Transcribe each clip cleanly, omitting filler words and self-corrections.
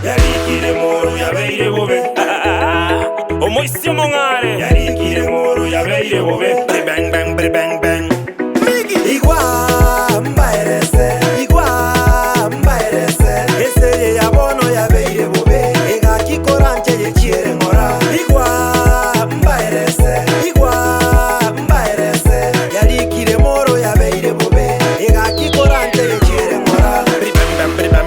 yarikire moro yabeire bobe Omoisi omongare yarikire moro yabeire bobe bang bang bang bang Igwa mbaerese igwa mbaerese eseye yabono yabeire bobe ega kikoranje yechiere ngora igwa mbaerese yarikire moro yabeire bobe ega kikoranje yechiere ngora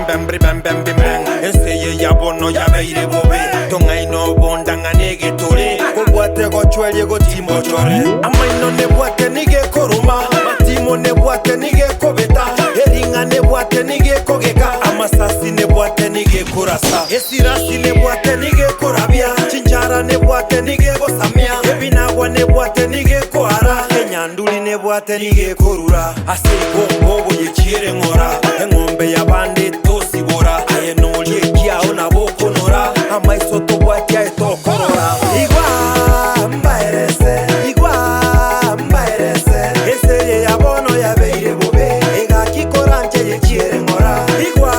bang bang bang eseye yabono yabeire bobe tongaino bondanga negetore kobwate gochwelye gotimo chore amaino nebwate nige koruma matimo nebwate nige kobeta eringa nebwate nige kogeka amasasi nebwate nige kurasa esirasi nebwate nige korabia chinjara nebwate nige gosamia ebinagwa nebwate nige koara enyanduli nebwate nige korura aseigongobo yechiere ngora engombe yabande tosibora ayenoli ekiao nabokonora amaiso tobwate aetokorora igwa mbaerese eseye yabono yabeire bobe ega kikoranje yechiere ngora igwa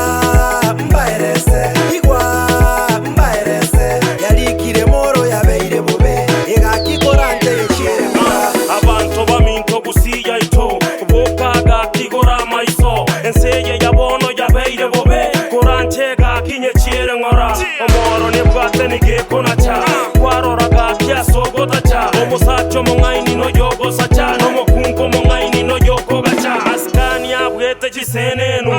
mbaerese yarikire moro yabeire bobe ega kikoranje yechiere ngora Abantu baminto gusiya ito Kubokaga kigora maiso Enseye yabono yabeire bobe Korantega kinye chiere ngora Omoro nebwate nigeko nacha Kwaroraga kiasogota cha Omusacho mongaini no yogo sacha Nomokunko mongaini no yoko gacha Askani abwete chisenenu